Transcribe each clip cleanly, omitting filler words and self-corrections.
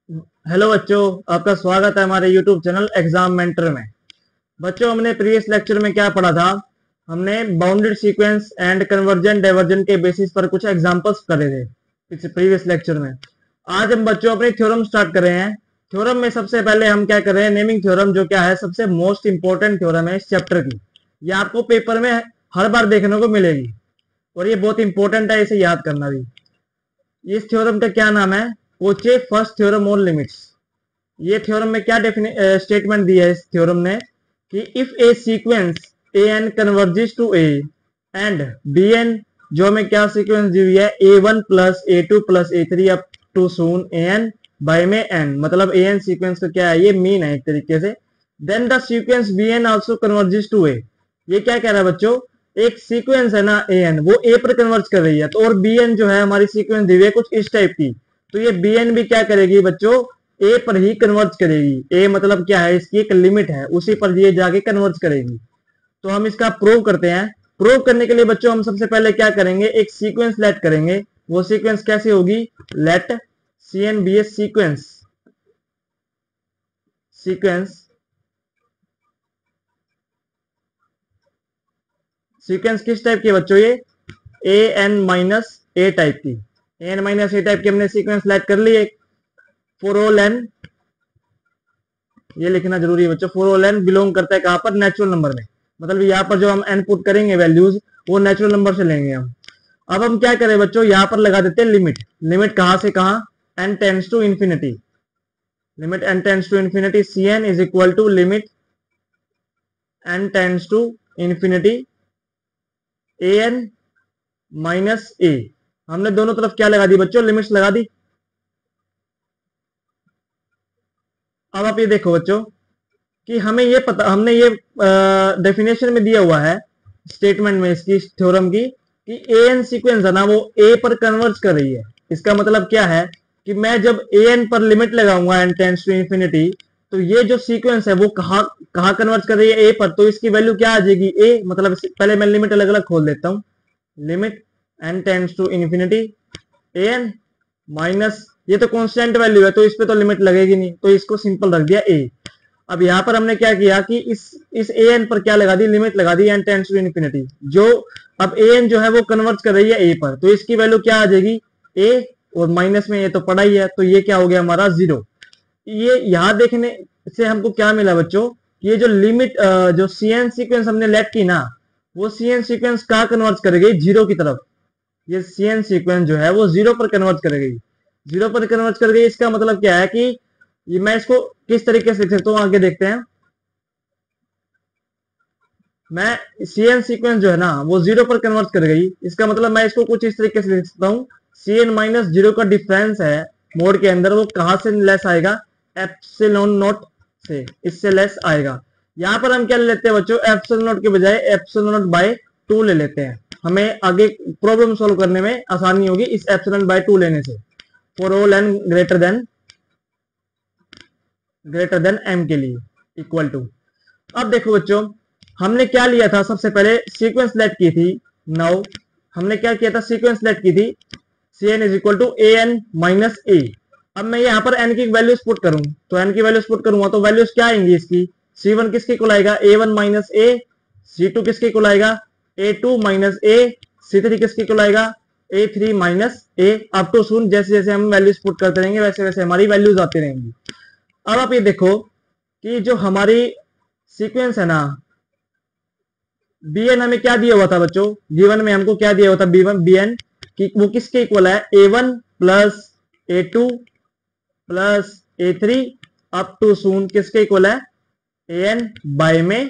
Hello बच्चों, आपका स्वागत है हमारे यूट्यूब चैनल एग्जाम मेंटर में। बच्चों, हमने प्रीवियस लेक्चर में क्या पढ़ा था? हमने bounded sequence and convergent divergent के बेसिस पर कुछ एग्जांपल्स करे थे इस प्रीवियस लेक्चर में। आज हम बच्चों अपने थ्योरम स्टार्ट कर रहे हैं। थ्योरम में सबसे पहले हम क्या कर रहे हैं? नेमिंग थ्योरम, जो क्या है सबसे मोस्ट इंपॉर्टेंट थ्योरम है इस चैप्टर की। ये आपको पेपर में हर बार देखने को मिलेगी और ये बहुत इंपॉर्टेंट है, इसे याद करना भी। इस थ्योरम का क्या नाम है? Cauchy first theorem on limits. ये थ्योरम में क्या स्टेटमेंट दिया है इस थ्योरम ने कि if a sequence a n converges to a and b n, जो हमें क्या सीक्वेंस दी हुई है? A one plus a two plus a three up to soon a n by में एन, मतलब ए एन सीक्वेंस का क्या है? ये मीन है एक तरीके से। Then the sequence b n also converges to a. ये क्या कह रहा है बच्चों? एक सीक्वेंस है ना ए एन, वो ए पर कन्वर्ज कर रही है, तो और बी एन जो है हमारी सीक्वेंस दी हुई है कुछ इस टाइप की, तो ये बी एन भी क्या करेगी बच्चों? ए पर ही कन्वर्ज करेगी। ए मतलब क्या है? इसकी एक लिमिट है, उसी पर ये जाके कन्वर्ज करेगी। तो हम इसका प्रूव करते हैं। प्रूव करने के लिए बच्चों हम सबसे पहले क्या करेंगे? एक सीक्वेंस लेट करेंगे। वो सीक्वेंस कैसी होगी? लेट सी एन बी ए सीक्वेंस। सीक्वेंस सीक्वेंस किस टाइप की बच्चों? ये ए एन माइनस ए टाइप की। ए एन माइनस ए टाइप की हमने सीक्वेंस लेट कर ली एक। फॉर ऑल एन, ये लिखना जरूरी है बच्चों, फॉर ऑल एन बिलोंग करता है कहां पर? नेचुरल नंबर में। मतलब यहाँ पर जो हम एन पुट करेंगे वैल्यूज, वो नेचुरल नंबर से लेंगे हम। अब हम क्या करें बच्चों? यहाँ पर लगा देते हैं लिमिट। लिमिट कहां से कहां? N tends to infinity. Limit n tends to infinity c n is equal to limit n tends to infinity a n minus a. हमने दोनों तरफ क्या लगा दी बच्चों? लिमिट्स लगा दी। अब आप ये देखो बच्चों कि हमें ये पता, हमने ये डेफिनेशन में दिया हुआ है स्टेटमेंट में इसकी थ्योरम की कि ए एन सीक्वेंस है ना, वो ए पर कन्वर्ज कर रही है। इसका मतलब क्या है कि मैं जब ए एन पर लिमिट लगाऊंगा एन टेंस टू इंफिनिटी, तो ये जो सीक्वेंस है वो कहां कहां कन्वर्ज कर रही है? ए पर। तो इसकी वैल्यू क्या आ जाएगी? ए। मतलब पहले मैं लिमिट अलग अलग खोल देता हूं। Limit n tends to infinity a n minus, ये तो कांस्टेंट वैल्यू है तो इस पे तो लिमिट लगेगी नहीं, तो इसको सिंपल रख दिया ए। अब यहां पर हमने क्या किया कि इस ए एन पर क्या लगा दी? लिमिट लगा दी एन टेंस टू इन्फिनिटी। जो अब ए एन जो है वो कन्वर्ट कर रही है ए पर, तो इसकी वैल्यू क्या आ जाएगी? ए, और माइनस में ये तो पड़ा ही है, तो ये क्या हो गया हमारा? जीरो। ये यहां देखने से हमको क्या मिला बच्चों? ये जो लिमिट जो सी एन सीक्वेंस हमने लेट की ना, वो सी एन सीक्वेंस कहां कन्वर्ट करेगी? जीरो की तरफ। ये सी एन सीक्वेंस जो है वो जीरो पर कन्वर्ट करेगी। जीरो पर कन्वर्ट कर गई, इसका मतलब क्या है कि ये मैं इसको किस तरीके से लिख सकता हूं? आगे देखते हैं। मैं सी एन सीक्वेंस जो है ना वो जीरो पर कन्वर्ट कर गई, इसका मतलब मैं इसको कुछ इस तरीके से लिख सकता हूं। सी एन माइनस जीरो का डिफरेंस है मोड के अंदर, वो कहां से लेस आएगा? एप्सिलॉन नॉट से, इससे लेस आएगा। यहां पर हम क्या ले लेते हैं बच्चों? एप्सिलॉन नॉट के बजाय एप्सिलॉन नॉट बाय 2 ले लेते हैं। हमें आगे प्रॉब्लम सॉल्व करने में आसानी होगी इस एप्सिलॉन बाय 2 लेने से। For all n greater than m के लिए इक्वल टू। अब देखो बच्चों, हमने क्या लिया था? सबसे पहले सीक्वेंस लेट की थी। नाउ हमने क्या किया था? सीक्वेंस लेट की थी c n is equal to a n minus a. अब मैं यहाँ पर एन की वैल्यूज पुट करूं, तो एन की वैल्यूज पुट करूंगा तो वैल्यूज क्या आएंगी इसकी? सी वन किसके इक्वल आएगा? A one minus a. C two किसके इक्वल आएगा? A two minus a. C three किसके इक्वल आएगा? A three minus a. Up to शून्य, जैसे जैसे हम वैल्यूज पुट करते रहेंगे वैसे वैसे हमारी वैल्यूज आती रहेंगी। अब आप ये देखो कि जो हमारी सीक्वेंस है ना, बी एन हमें क्या दिया हुआ था बच्चों? गिवन में हमको क्या दिया हुआ था? बी वन बी एन कि वो किसके इक्वल है? A one plus a two plus a three up to शून्य किसके इक्वल है? ए एन बाय में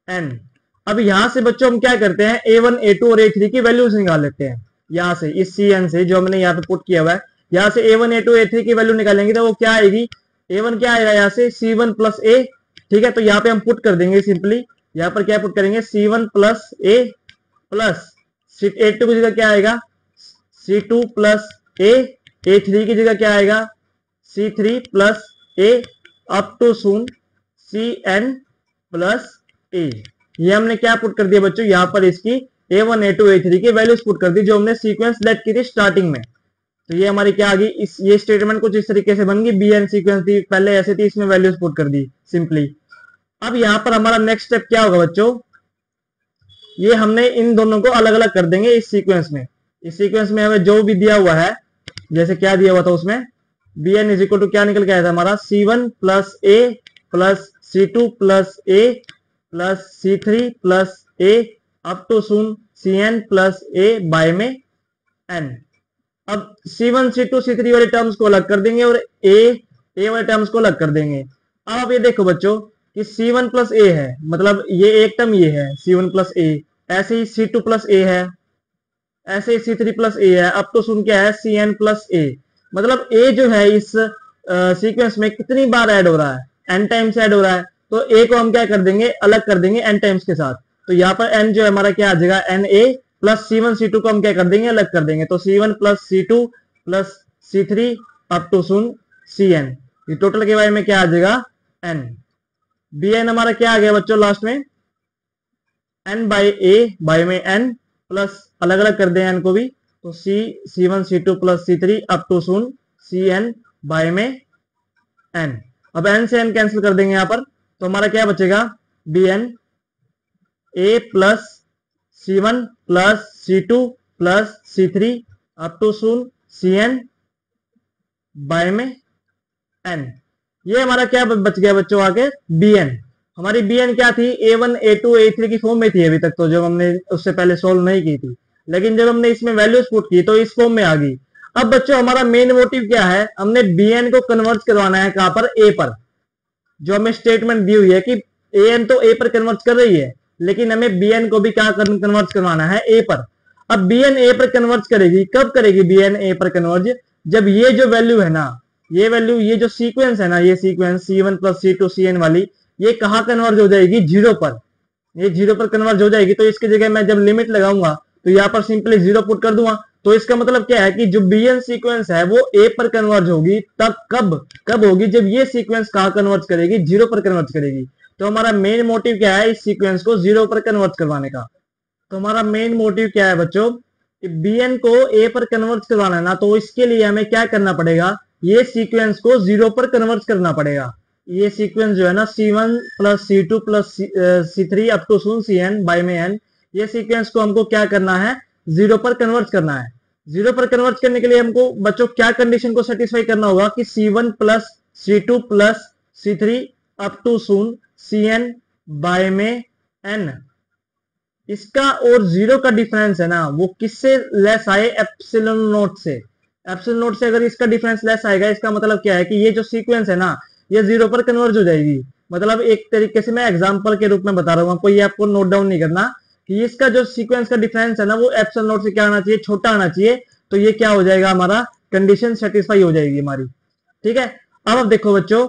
एन। अब यहां से बच्चों हम क्या करते हैं? ए वन ए टू और ए थ्री की वैल्यूज निकाल लेते हैं। यहां से इस सी एन से जो हमने यहाँ पे पुट किया हुआ है, यहां से a one a two a three की वैल्यू निकालेंगे तो वो क्या आएगी? ए वन क्या आएगा यहाँ से? सी वन प्लस ए। ठीक है, तो यहाँ पे हम पुट कर देंगे सिंपली। यहाँ पर क्या पुट करेंगे? C one plus a plus a two की जगह क्या आएगा? C two plus a three की जगह क्या आएगा? C three plus a up to शून्य सी एन प्लस ए। ये हमने क्या पुट कर दिया बच्चों? यहाँ पर इसकी a one a two a three की वैल्यूज पुट कर दी जो हमने सीक्वेंस लेट की थी स्टार्टिंग में। तो ये हमारी क्या आ गई, इस ये स्टेटमेंट कुछ इस तरीके से बन गई, बी एन सीक्वेंस थी पहले ऐसे थी, इसमें वैल्यूज पुट कर दी सिंपली। अब यहाँ पर हमारा नेक्स्ट स्टेप क्या होगा बच्चों, ये हमने इन दोनों को अलग अलग कर देंगे इस सीक्वेंस में। इस सीक्वेंस में हमें जो भी दिया हुआ है, जैसे क्या दिया हुआ था उसमें, b n is equal to क्या निकल के आया था हमारा, C1 plus a plus C2 plus a plus C3 plus a up to soon Cn plus a by में n। अब C1 C2 C3 वाले टर्म्स को अलग कर देंगे और ए वाले टर्म्स को अलग कर देंगे। अब आप ये देखो बच्चों कि C1 प्लस ए है, मतलब ये एक टर्म ये है C1 प्लस ए, ऐसे ही C2 प्लस ए है, ऐसे ही C3 प्लस ए है, अब तो सुन क्या है Cn प्लस ए। मतलब ए जो है इस सीक्वेंस में कितनी बार ऐड हो रहा है, n टाइम्स ऐड हो रहा है, तो ए को हम क्या कर देंगे, अलग कर देंगे n टाइम्स के साथ। तो यहाँ पर n जो है हमारा क्या आ जाएगा, N A plus C1 C2 को हम क्या कर देंगे, अलग कर देंगे। तो C1 plus C2 plus C3 up to soon Cn, ये टोटल के बारे में क्या आ जाएगा, n। Bn हमारा क्या आ गया बच्चों लास्ट में, n बाई ए बाई में n प्लस अलग अलग कर दें n को भी, तो C1 C2 plus C3 up to soon Cn by में n। अब n से n कैंसिल कर देंगे यहां पर, तो हमारा क्या बचेगा, Bn a plus C1 plus C2 plus C3 up to soon Cn by में n। ये हमारा क्या बच गया बच्चों आगे, Bn। हमारी Bn क्या थी, A1 A2 A3 की फॉर्म में थी अभी तक, तो जब हमने उससे पहले सोल्व नहीं की थी, लेकिन जब हमने इसमें वैल्यूज पुट की तो इस फॉर्म में आ गई। अब बच्चों हमारा मेन मोटिव क्या है, हमने Bn को कन्वर्ट करवाना है कहां पर, A पर। जो हमें स्टेटमेंट दी हुई है कि An तो A पर कन्वर्ट कर रही है, लेकिन हमें Bn को भी क्या कन्वर्ट करवाना है, A पर। अब Bn A पर कन्वर्ट करेगी, कब करेगी Bn A पर कन्वर्ट, जब ये जो वैल्यू है ना, ये वैल्यू, ये जो सीक्वेंस है ना, ये sequence C1 plus C2 Cn वाली, ये कहां कन्वर्ज हो जाएगी, जीरो पर। ये जीरो पर कन्वर्ज हो जाएगी, तो इसकी जगह मैं जब लिमिट लगाऊंगा तो यहाँ पर सिंपली जीरो पुट कर दूंगा। तो इसका मतलब क्या है कि जो Bn सीक्वेंस है वो A पर कन्वर्ज होगी, तब कब होगी, जब ये सीक्वेंस कहां कन्वर्ज करेगी, जीरो पर कन्वर्ज करेगी। तो हमारा मेन मोटिव क्या है, इस सीक्वेंस को जीरो पर कन्वर्ट करवाने का। तो हमारा मेन मोटिव क्या है बच्चों, Bn को A पर कन्वर्ट करवाना है ना, तो इसके लिए हमें क्या करना पड़ेगा, ये सीक्वेंस को जीरो पर कन्वर्ट करना पड़ेगा। ये सीक्वेंस जो है ना, C1 plus C2 plus C3 up to soon Cn by में n, ये सीक्वेंस को हमको क्या करना है, जीरो पर कन्वर्ट करना है। जीरो पर कन्वर्ट करने के लिए हमको बच्चों क्या कंडीशन को सेटिस्फाई करना होगा कि C1 plus C2 plus C3 up to soon Cn by में n, इसका और जीरो का डिफरेंस है ना, वो किससे लेस आए, एप्सिलॉन नोट से। एप्सिलॉन नोट से अगर इसका डिफरेंस लेस आएगा, इसका मतलब क्या है कि ये जो सीक्वेंस है ना, ये जीरो पर कन्वर्ज हो जाएगी। मतलब एक तरीके से मैं एग्जांपल के रूप में बता रहा हूं आपको, ये आपको नोट डाउन नहीं करना कि इसका जो सीक्वेंस का डिफरेंस है ना, वो एप्सिलॉन नोट से क्या आना चाहिए, छोटा आना चाहिए। तो ये क्या हो जाएगा, हमारा कंडीशन सेटिस्फाई हो जाएगी हमारी। ठीक है, अब देखो बच्चों,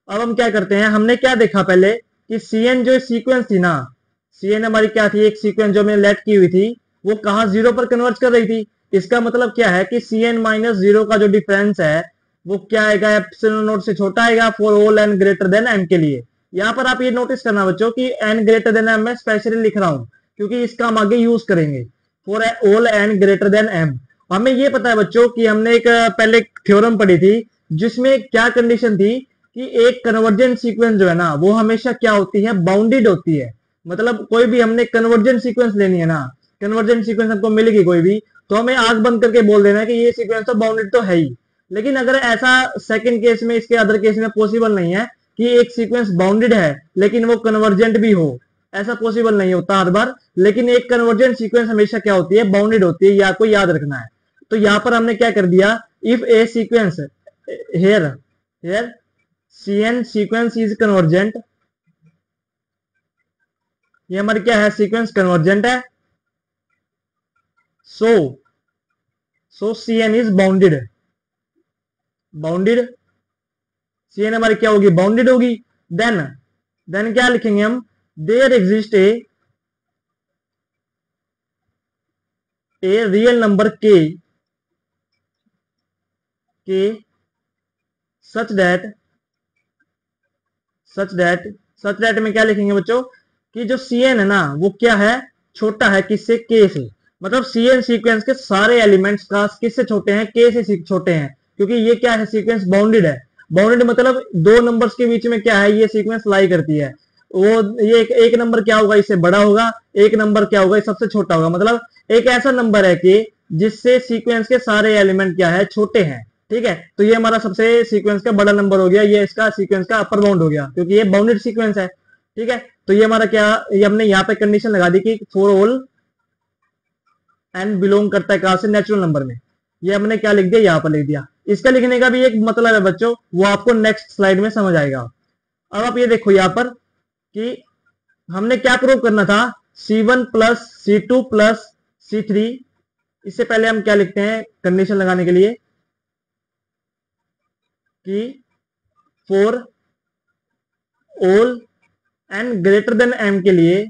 अब हम क्या करते हैं, हमने क्या देखा पहले कि Cn जो सीक्वेंस थी ना, Cn हमारी क्या थी, एक सीक्वेंस जो हमने लेट की हुई थी, वो कहा जीरो पर कन्वर्ट कर रही थी। इसका मतलब क्या है कि Cn माइनस जीरो का जो डिफरेंस है वो क्या आएगा, एप्सिलॉन नोट से छोटा आएगा for all n greater than m के लिए। यहाँ पर आप ये नोटिस करना बच्चों कि n ग्रेटर देन m मैं स्पेशली लिख रहा हूं, क्योंकि इसका हम आगे यूज करेंगे, for all n greater than m। हमें ये पता है बच्चों कि हमने एक पहले थ्योरम पढ़ी थी, जिसमें क्या कंडीशन थी कि एक कन्वर्जेंट सीक्वेंस जो है ना, वो हमेशा क्या होती है, बाउंडेड होती है। मतलब कोई भी हमने कन्वर्जेंट सीक्वेंस लेनी है ना, कन्वर्जेंट सीक्वेंस हमको मिलेगी कोई भी, तो हमें आंख बंद करके बोल देना है कि ये सीक्वेंस तो बाउंडेड तो है ही। लेकिन अगर ऐसा सेकंड केस में, इसके अदर केस में पॉसिबल नहीं है कि एक सीक्वेंस बाउंडेड है लेकिन वो कन्वर्जेंट भी हो, ऐसा पॉसिबल नहीं होता हर बार। लेकिन एक कन्वर्जेंट सीक्वेंस हमेशा क्या होती है, बाउंडेड होती है, या आपको याद रखना है। तो यहां पर हमने क्या कर दिया, if a sequence here Cn sequence is convergent, ये हमारी क्या है, सीक्वेंस कन्वर्जेंट है, so Cn is bounded, Cn हमारी क्या होगी, बाउंडेड होगी। देन क्या लिखेंगे हम, there exist a real number k such that में क्या लिखेंगे बच्चों कि जो Cn है ना, वो क्या है, छोटा है किससे, k से। मतलब सीएन सीक्वेंस के सारे एलिमेंट्स का किससे छोटे हैं, के से छोटे हैं, क्योंकि ये क्या है, सीक्वेंस बाउंडेड है। बाउंडेड मतलब दो नंबर्स के बीच में क्या है, ये सीक्वेंस लाई करती है। वो ये एक नंबर क्या होगा, इससे बड़ा होगा, एक नंबर क्या होगा, सबसे छोटा होगा। मतलब एक ऐसा नंबर है कि जिससे सीक्वेंस के सारे एलिमेंट क्या है, छोटे हैं। ठीक है, तो ये हमारा सबसे सीक्वेंस का बड़ा नंबर हो गया, ये इसका सीक्वेंस का अपर बाउंड हो गया, क्योंकि ये बाउंडेड सीक्वेंस है। ठीक है, तो ये हमारा क्या, ये हमने यहाँ पे कंडीशन लगा दी कि फॉर ऑल एन बिलोंग करता है कहां से, नेचुरल नंबर में। ये हमने क्या लिख दिया, यहाँ पर लिख दिया। इसका लिखने का भी एक मतलब है बच्चों, वो आपको नेक्स्ट स्लाइड में समझ आएगा। अब आप ये देखो यहाँ पर कि हमने क्या प्रूव करना था, C1 plus C2 plus C3। इससे पहले हम क्या लिखते हैं कंडीशन लगाने के लिए कि for all n greater than m के लिए,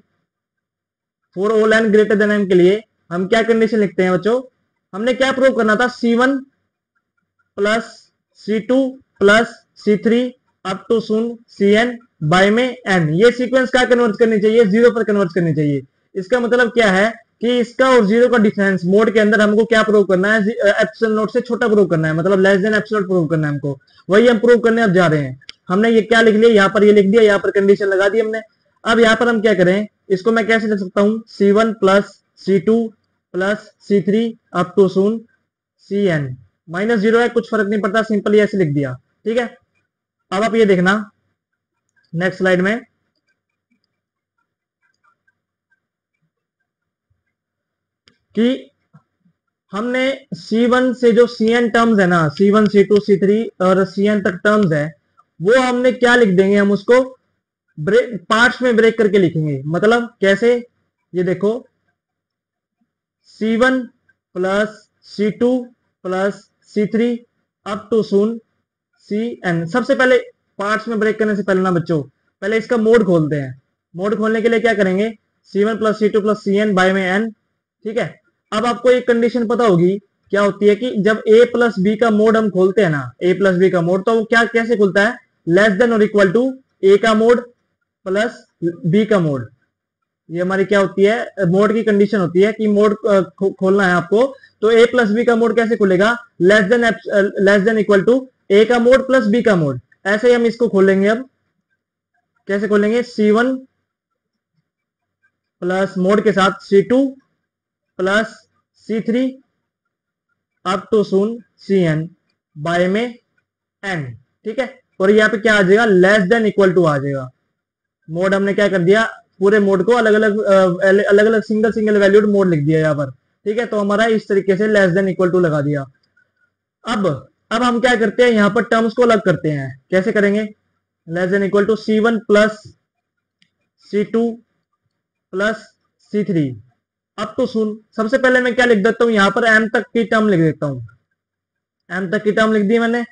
for all n greater than m के लिए हम क्या कंडीशन लिखते हैं बच्चों, हमने क्या प्रूव करना था, C1 plus C2 plus C3 up to soon Cn by में n। ये सीक्वेंस क्या कन्वर्ट करनी चाहिए, जीरो पर कन्वर्ट करनी चाहिए। इसका मतलब क्या है कि इसका और जीरो का डिफरेंस मोड के अंदर हमको क्या प्रूव करना है, एप्सिलॉन नॉट से छोटा प्रूव करना है, मतलब लेस देन एप्सिलॉन प्रूव करना है हमको। वही हम प्रूव करने अब जा रहे हैं। हमने ये क्या लिख लिया, यहाँ पर ये लिख दिया, यहाँ पर कंडीशन लगा दी हमने। अब यहाँ पर हम क्या करें, इसको मैं कैसे लिख सकता हूँ, C1 plus C2 plus C3 up to soon Cn। Minus zero है, कुछ फर्क नहीं पड़ता, सिंपली ऐसे लिख दिया। ठीक है, अब आप ये देखना नेक्स्ट स्लाइड में कि हमने C1 से जो Cn टर्म्स है ना, C1 C2 C3 और Cn तक टर्म्स है, वो हमने क्या लिख देंगे, हम उसको पार्ट्स में ब्रेक करके लिखेंगे। मतलब कैसे, ये देखो C1 plus C2 plus C3 up to soon Cn। सबसे पहले पार्ट्स में ब्रेक करने से पहले ना बच्चों, पहले इसका मोड खोलते हैं। मोड खोलने के लिए क्या करेंगे, C1 plus C2 plus Cn by में n। ठीक है, अब आपको एक कंडीशन पता होगी क्या होती है कि जब a प्लस बी का मोड हम खोलते हैं ना, a प्लस बी का मोड, तो वो क्या कैसे खुलता है, लेस देन और इक्वल टू a का मोड प्लस b का मोड। ये हमारी क्या होती है, मोड की कंडीशन होती है कि मोड खोलना है आपको, तो a प्लस बी का मोड कैसे खुलेगा, less than equal to a का मोड प्लस b का मोड। ऐसे ही हम इसको खोलेंगे। अब कैसे खोलेंगे, C1 प्लस मोड के साथ C2 plus C3 up to soon Cn by में n। ठीक है, और यहाँ पे क्या आ जाएगा, लेस देन इक्वल टू आ जाएगा। मोड हमने क्या कर दिया, पूरे मोड को अलग अलग सिंगल वैल्यूड मोड लिख दिया यहाँ पर। ठीक है, तो हमारा इस तरीके से लेस देन इक्वल टू लगा दिया। अब हम क्या करते हैं, यहाँ पर टर्म्स को अलग करते हैं। कैसे करेंगे, less than equal to C1 plus C2 plus C3 अब तो सुन, सबसे पहले मैं क्या लिख देता हूं, यहां पर m तक की टर्म लिख देता हूं। m तक की टर्म लिख दी मैंने,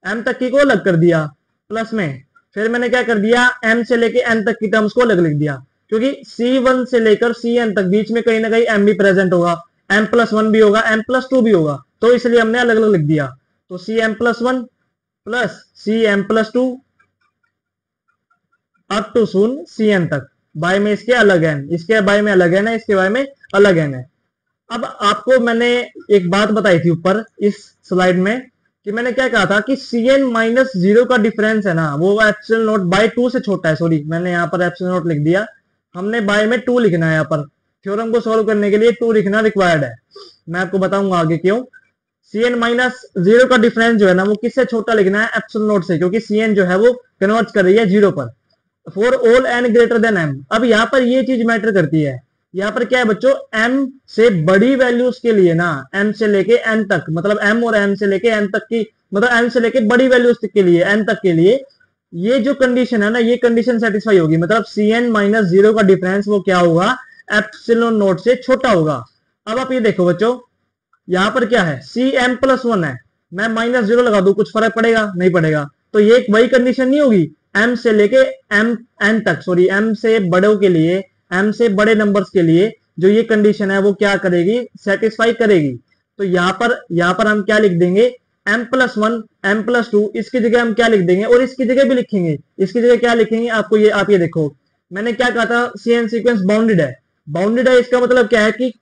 m तक की को अलग कर दिया प्लस में, फिर मैंने क्या कर दिया, m से लेके n तक की टर्म्स को अलग लिख दिया, क्योंकि C1 से लेकर Cn तक बीच में कहीं ना कहीं m भी प्रेजेंट होगा, m प्लस 1 भी होगा, m प्लस 2 भी होगा, तो इसलिए हमने अलग अलग लिख दिया। तो Cm plus 1 plus Cm plus 2 up to soon Cn तक, बाय में इसके अलग है, इसके बाय में अलग है, इसके बाय में अलग है। अब आपको मैंने एक बात बताई थी ऊपर इस स्लाइड में कि मैंने क्या कहा था कि Cn माइनस जीरो का डिफरेंस है ना, वो एप्सिलॉन नॉट बाय 2 से छोटा है। सॉरी, मैंने यहाँ पर एप्सिलॉन नॉट लिख दिया, हमने बाय में 2 लिखना है। यहाँ पर थ्योरम को सॉल्व करने के लिए 2 लिखना रिक्वायर्ड है, मैं आपको बताऊंगा आगे क्यों। Cn माइनस जीरो का डिफरेंस जो है ना, वो किससे छोटा लिखना है, एप्सिलॉन नॉट से, क्योंकि Cn जो है वो कन्वर्ट कर रही है जीरो पर। For all n greater than m, अब यहाँ पर ये चीज मैटर करती है। यहाँ पर क्या है बच्चों, m से बड़ी वैल्यूज के लिए ना, m से लेके n तक, मतलब m और m से लेके n तक की, मतलब m से लेके बड़ी वैल्यूज तक के लिए, n तक के लिए, ये जो कंडीशन है ना, ये कंडीशन सेटिस्फाई होगी। मतलब Cn माइनस जीरो का डिफरेंस वो क्या होगा, एप्सिलॉन नॉट से छोटा होगा। अब आप ये देखो बच्चों, यहाँ पर क्या है, Cm प्लस 1 है, मैं माइनस जीरो लगा दूं, कुछ फर्क पड़ेगा नहीं पड़ेगा, तो ये वही कंडीशन नहीं होगी, m से लेके n तक, सॉरी m से बड़ों के लिए, m से बड़े नंबर्स के लिए जो ये कंडीशन है वो क्या करेगी, सेटिस्फाई करेगी। तो यहाँ पर हम क्या लिख देंगे, m प्लस 1 m प्लस 2, इसकी जगह हम क्या लिख देंगे, और इसकी जगह भी लिखेंगे, इसकी जगह क्या लिखेंगे आप ये देखो, मैंने क्या कहा था, Cn सीक्वेंस बाउंडेड है। बाउंडेड है इसका मतलब क्या है कि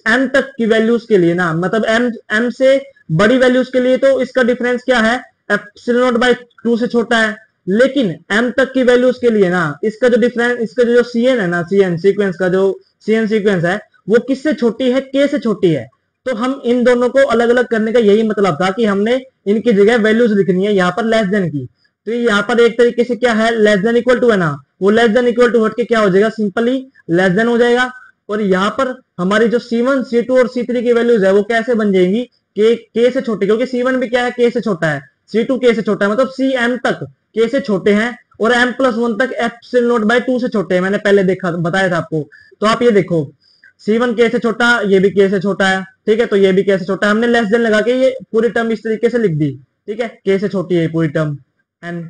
m तक की वैल्यूज के लिए ना, मतलब m से बड़ी वैल्यूज के लिए तो इसका डिफरेंस क्या है, एप्सिलॉन नॉट बाय 2 से छोटा है। लेकिन m तक की वैल्यूज के लिए ना इसका जो डिफरेंस, इसका जो cn है ना, cn सीक्वेंस का जो cn सीक्वेंस है वो किससे छोटी है, k से छोटी है। तो हम इन दोनों को अलग अलग करने का यही मतलब था कि हमने इनकी जगह वैल्यूज लिखनी है यहाँ पर लेस देन की। तो यहाँ पर एक तरीके से क्या है, लेस देन इक्वल टू है ना, वो लेस देन इक्वल टू हट के क्या हो जाएगा, सिंपली लेस देन हो जाएगा। और यहाँ पर हमारी जो C1 C2 और C3 की वैल्यूज है वो कैसे बन जाएंगी, के से छोटी, क्योंकि C1 भी क्या है, के से छोटा है, C2 के से छोटा है, मतलब Cm तक के से छोटे हैं और m+1 तक एप्सिलॉन नॉट बाय 2 से छोटे हैं। मैंने पहले देखा, बताया था आपको। तो आप ये देखो, C1 के से छोटा, ये भी के से छोटा है, ठीक है, तो ये भी के से छोटा है। हमने लेस देन लगा के ये पूरी टर्म इस तरीके से लिख दी, ठीक है, के से छोटी है पूरी टर्म, एन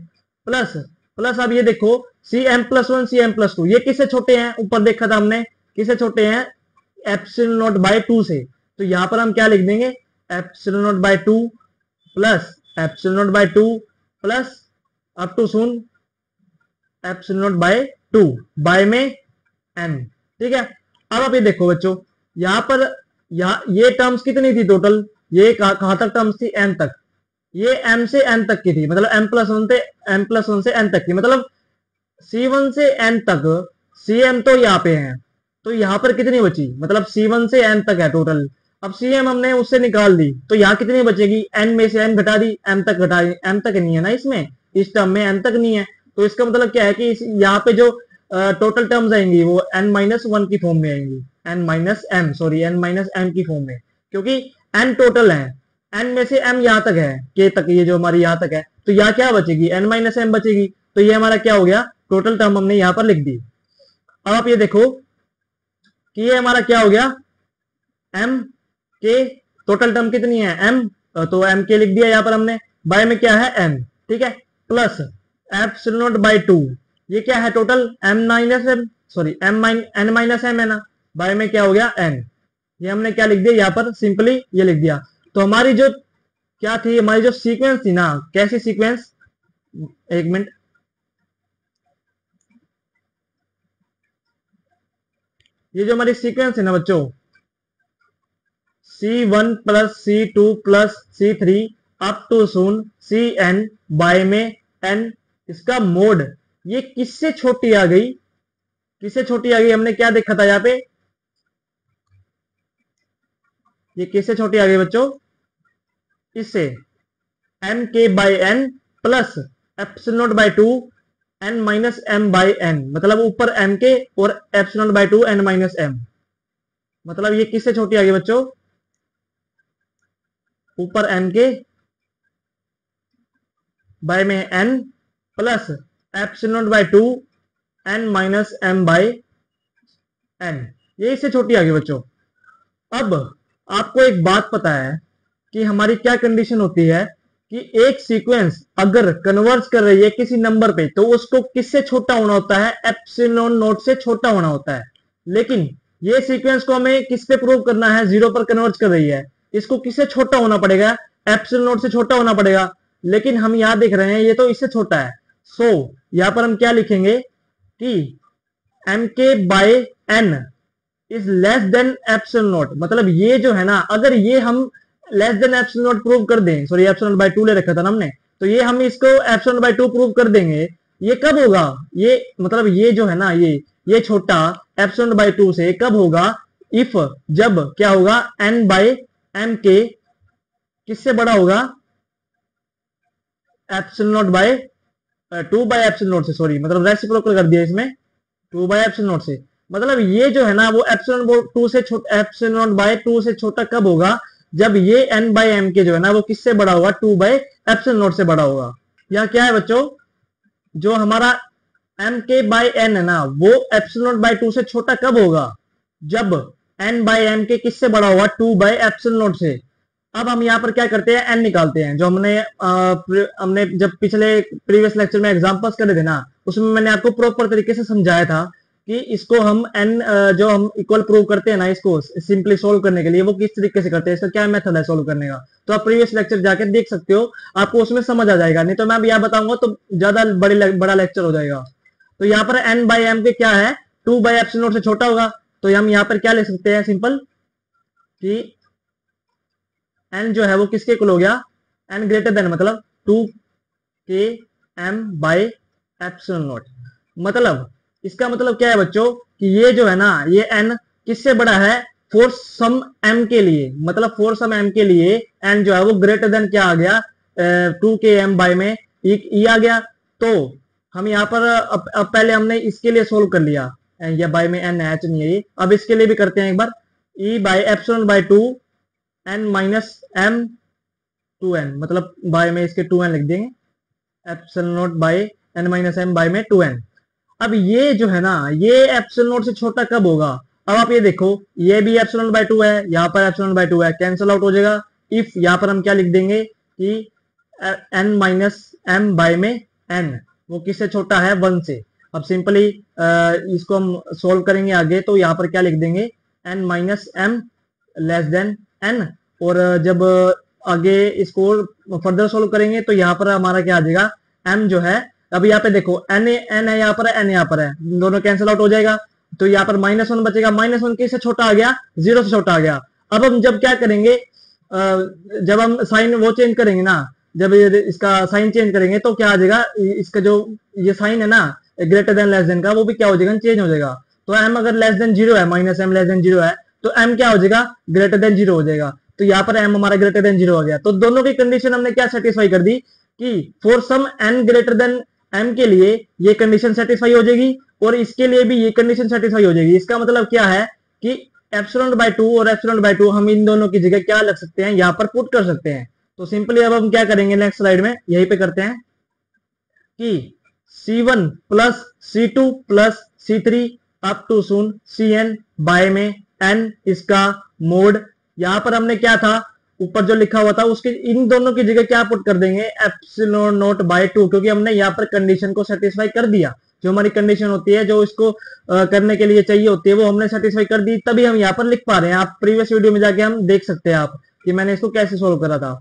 प्लस प्लस। अब ये देखो Cm+1 Cm+2 ये किससे छोटे हैं, ऊपर देखा था हमने, किससे छोटे हैं, एप्सिलॉन नॉट बाय 2 से। तो यहां पर हम क्या लिख देंगे, epsilon not by 2 plus epsilon not by 2 plus up to soon epsilon not by 2 by में n, ठीक है। अब आप ये देखो बच्चों, यहां पर ये टर्म्स कितनी थी टोटल, ये कहां तक टर्म्स थी, n तक, ये m से n तक की थी, मतलब m+1 से n तक की, मतलब C1 से n तक Cm तो यहाँ पे है, तो यहाँ पर कितनी बची, मतलब C1 से n तक है टोटल। अब Cm हमने उससे निकाल दी, तो यहाँ कितनी बचेगी, n में से m घटा दी, m तक घटा दी, m तक नहीं है ना इसमें, इस टर्म में m तक नहीं है। तो इसका मतलब क्या है कि यहाँ पे जो टोटल टर्म्स आएंगी वो n-1 की फॉर्म में आएंगी, n-m की फॉर्म में, क्योंकि n टोटल है, n में से m यहाँ तक है, k तक, ये जो हमारी यहाँ तक है, तो यहाँ क्या बचेगी, n-m बचेगी। तो ये हमारा क्या हो गया, टोटल टर्म हमने यहाँ पर लिख दी। अब आप ये देखो कि ये हमारा क्या हो गया, m k, टोटल टर्म कितनी है m, तो m k लिख दिया यहाँ पर हमने, बाय में क्या है n, ठीक है, प्लस एप्सिलॉन नॉट बाय 2, ये क्या है टोटल n-m है ना, बाय में क्या हो गया n, ये हमने क्या लिख दिया यहाँ पर, सिंपली ये लिख दिया। तो हमारी जो क्या थी, हमारी जो सीक्वेंस थी ना, कैसी सीक्वेंस, एक मिनट, ये जो हमारी सीक्वेंस है ना बच्चों, C1 plus C2 plus C3 up to soon Cn by में n, इसका मोड, ये किससे छोटी आ गई, किससे छोटी आ गई, हमने क्या देखा था यहाँ पे, ये किससे छोटी आ गई बच्चों, इससे m k by n plus epsilon not by 2 n-m by n, मतलब ऊपर m k और एप्सिलॉन नॉट बाय 2 n-m, मतलब ये किससे छोटी आ गई बच्चों, ऊपर m k बाय में n plus epsilon not by 2 n-m by n, ये इससे छोटी आ गई बच्चों। अब आपको एक बात पता है कि हमारी क्या कंडीशन होती है कि एक सीक्वेंस अगर कन्वर्ज कर रही है किसी नंबर पे तो उसको किससे छोटा होना होता है, एप्सिलॉन नॉट से छोटा होना होता है। लेकिन ये सीक्वेंस को हमें किस पे प्रूव करना है, 0 पर कन्वर्ज कर रही है, इसको किससे छोटा होना पड़ेगा, एप्सिलॉन नॉट से छोटा होना पड़ेगा। लेकिन हम यहां देख रहे हैं ये तो इससे छोटा है, सो यहां पर हम क्या लिखेंगे कि mk by n is less than epsilon naught, मतलब ये जो है ना, अगर ये हम less than epsilon naught prove कर दें, सॉरी एप्सिलॉन नॉट बाय 2 ले रखा था ना हमने, तो ये हम इसको एप्सिलॉन नॉट बाय 2 प्रूव कर देंगे। ये कब होगा, ये मतलब ये जो है ना, ये छोटा एप्सिलॉन नॉट बाय 2 से कब होगा, इफ, जब क्या होगा, n बाय m के किससे बड़ा होगा, epsilon not by 2 by epsilon not से, सॉरी मतलब रेसिप्रोकल कर दिया इसमें, 2 बाय एप्सिलॉन नॉट से, मतलब ये जो है ना वो एप्सिलॉन 2 से छोटा, एप्सिलॉन नॉट बाय 2 से छोटा कब होगा, जब ये n बाय m के जो है ना वो किससे बड़ा होगा, 2 बाय एप्सिलॉन नॉट से बड़ा होगा। या क्या है बच्चों, जो हमारा mk बाय n है ना वो एप्सिलॉन नॉट बाय 2 से छोटा कब होगा, जब n बाय m के किससे बड़ा होगा, 2 बाय एप्सिलॉन नॉट से। अब हम यहाँ पर क्या करते हैं, n निकालते हैं, जो हमने जब पिछले प्रीवियस लेक्चर में एग्जांपल्स करे थे ना, उसमें मैंने आपको प्रॉपर तरीके से समझाया था कि इसको हम n जो हम इक्वल प्रूव करते हैं ना, इसको सिंपली सोल्व करने के लिए वो किस तरीके से करते हैं, इसका क्या मेथड है सोल्व करने का। तो आप प्रीवियस लेक्चर जाकर देख सकते हो, आपको उसमें समझ आ जाएगा, नहीं तो मैं अब यहाँ बताऊंगा तो ज्यादा बड़ा लेक्चर हो जाएगा। तो यहाँ पर n बाय m के क्या है, 2 बाय एप्सिलॉन नॉट से छोटा होगा, तो हम यहाँ पर क्या ले सकते हैं, सिंपल कि n जो है वो किसके इक्वल हो गया, n ग्रेटर देन मतलब 2km बाय एप्सिलॉन नॉट। मतलब इसका मतलब क्या है बच्चों कि ये जो है ना ये n किससे बड़ा है, फॉर सम m के लिए, मतलब फॉर सम m के लिए n जो है वो ग्रेटर देन क्या आ गया 2km बाय में e आ गया। तो हम यहाँ पर अब पहले हमने इसके लिए सोल्व कर लिया, या बाय में n h नहीं है ये, अब इसके लिए भी करते हैं एक बार, e by epsilon by 2 n minus m 2n, मतलब बाय में इसके 2n लिख देंगे, epsilon not by n minus m by में 2n। अब ये जो है ना ये एप्सिलॉन नॉट से छोटा कब होगा, अब आप ये देखो ये भी एप्सिलॉन बाय 2 है, यहाँ पर एप्सिलॉन बाय 2 है, कैंसिल आउट हो जाएगा। इफ यहाँ पर हम क्या लिख देंगे कि n माइनस m बाय में n वो किससे छोटा है 1 से। अब सिंपली इसको हम सोल्व करेंगे आगे, तो यहाँ पर क्या लिख देंगे n minus m less than n, और जब आगे इसको फर्दर सोल्व करेंगे तो यहाँ पर हमारा क्या आ जाएगा m जो है, अब यहाँ पे देखो n है यहाँ पर है, n यहाँ पर है, दोनों कैंसिल आउट हो जाएगा, तो यहाँ पर -1 बचेगा, -1 किससे छोटा आ गया, 0 से छोटा आ गया। अब हम जब क्या करेंगे जब हम साइन वो चेंज करेंगे ना, जब इसका साइन चेंज करेंगे तो क्या आ जाएगा, इसका जो ये साइन है ना ग्रेटर देन लेस देन का वो भी क्या हो जाएगा, चेंज हो जाएगा। तो m अगर लेस देन 0 है, -m लेस देन 0 है, तो m क्या हो जाएगा, ग्रेटर देन 0 हो जाएगा। तो यहाँ पर m हमारा ग्रेटर देन 0 हो गया। तो दोनों की कंडीशन हमने क्या सेटिस्फाई कर दी कि for some n greater than m के लिए ये कंडीशन सेटिस्फाई हो जाएगी, और इसके लिए भी ये कंडीशन सेटिस्फाई हो जाएगी। इसका मतलब क्या है कि एप्सिलॉन बाय 2 और एप्सिलॉन बाय 2 हम इन दोनों की जगह क्या लग सकते हैं, यहाँ पर पुट कर सकते हैं। तो सिंपली अब हम क्या करेंगे नेक्स्ट स्लाइड में यहीं पे करते हैं कि C1 plus C2 plus C3 up to soon Cn by में n इसका मोड, यहां पर हमने क्या था ऊपर जो लिखा हुआ था उसके इन दोनों की जगह क्या पुट कर देंगे एप्सिलॉन नॉट बाय 2, क्योंकि हमने यहाँ पर कंडीशन को सेटिस्फाई कर दिया। जो हमारी कंडीशन होती है जो इसको करने के लिए चाहिए होती है वो हमने सेटिस्फाई कर दी, तभी हम यहाँ पर लिख पा रहे हैं। आप प्रीवियस वीडियो में जाके हम देख सकते हैं आप कि मैंने इसको कैसे सोल्व करा था।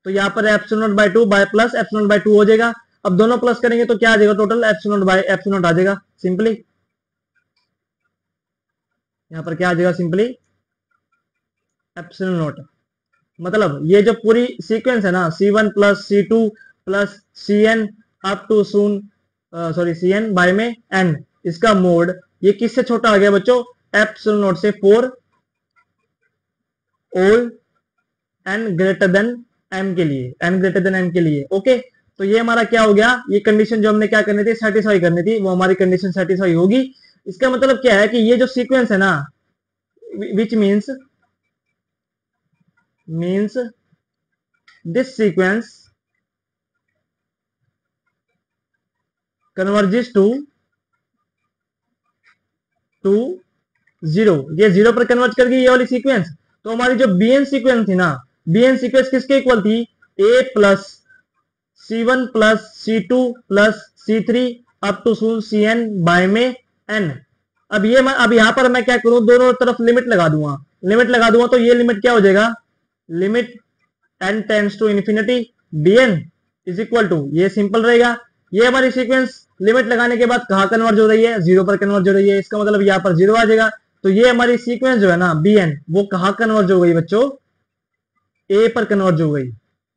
तो यहाँ पर epsilon by 2 by plus epsilon by 2 हो जाएगा। अब दोनों प्लस करेंगे तो क्या आ जाएगा, टोटल एप्सिलॉन बाय एप्सिलॉन आ जाएगा। सिंपली यहाँ पर क्या आ जाएगा, सिंपली एप्सिलॉन नॉट। मतलब ये जो पूरी सीक्वेंस है ना C1 plus C2 plus Cn up to soon Cn by में n, इसका मोड ये किससे छोटा आ गया बच्चों, एप्सिलॉन नॉट से, for all n greater than m के लिए, n ग्रेटर देन m के लिए। ओके, तो ये हमारा क्या हो गया, ये कंडीशन जो हमने क्या करनी थी सेटिस्फाई करनी थी वो हमारी कंडीशन सेटिस्फाई होगी। इसका मतलब क्या है कि ये जो सीक्वेंस है ना which means this sequence converges to 0, ये 0 पर कन्वर्ट कर गई ये वाली सीक्वेंस। तो हमारी जो bn सीक्वेंस थी ना, bn सीक्वेंस किसके इक्वल थी, a plus C1 plus C2 plus C3 up to Cn by में n। अब यहाँ पर मैं क्या करूं, दोनों तरफ लिमिट लगा दूंगा, तो ये लिमिट क्या हो जाएगा, limit n tends to infinity bn is equal to, ये सिंपल रहेगा। ये हमारी सीक्वेंस लिमिट लगाने के बाद कहां कन्वर्ज हो रही है, 0 पर कन्वर्ज हो रही है, इसका मतलब यहाँ पर 0 आ जाएगा। तो ये हमारी सीक्वेंस जो है ना bn वो कहां कन्वर्ज हो गई बच्चों, a पर कन्वर्ज हो गई।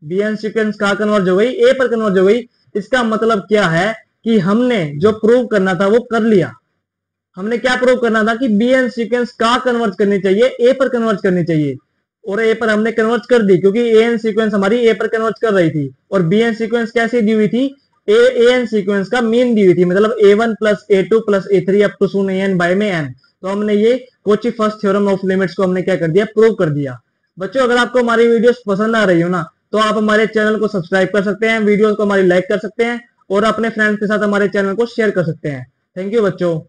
bn सीक्वेंस कहां कन्वर्ज हो गई, a पर कन्वर्ज हो गई। इसका मतलब क्या है कि हमने जो प्रूव करना था वो कर लिया। हमने क्या प्रूव करना था कि bn सीक्वेंस कहां कन्वर्ज करनी चाहिए, a पर कन्वर्ज करनी चाहिए, और a पर हमने कन्वर्ज कर दी क्योंकि an सीक्वेंस हमारी a पर कन्वर्ज कर रही थी। और bn सीक्वेंस कैसे दी हुई थी, an सीक्वेंस का मीन दी हुई थी, मतलब a1 plus a2 plus a3 up to soon an by में n। तो हमने ये Cauchy first theorem of limits को हमने क्या कर दिया, प्रूव कर दिया। बच्चों अगर आपको हमारी वीडियोस पसंद आ रही हो ना तो आप हमारे चैनल को सब्सक्राइब कर सकते हैं, वीडियोस को हमारी लाइक कर सकते हैं, और अपने फ्रेंड्स के साथ हमारे चैनल को शेयर कर सकते हैं। थैंक यू बच्चों।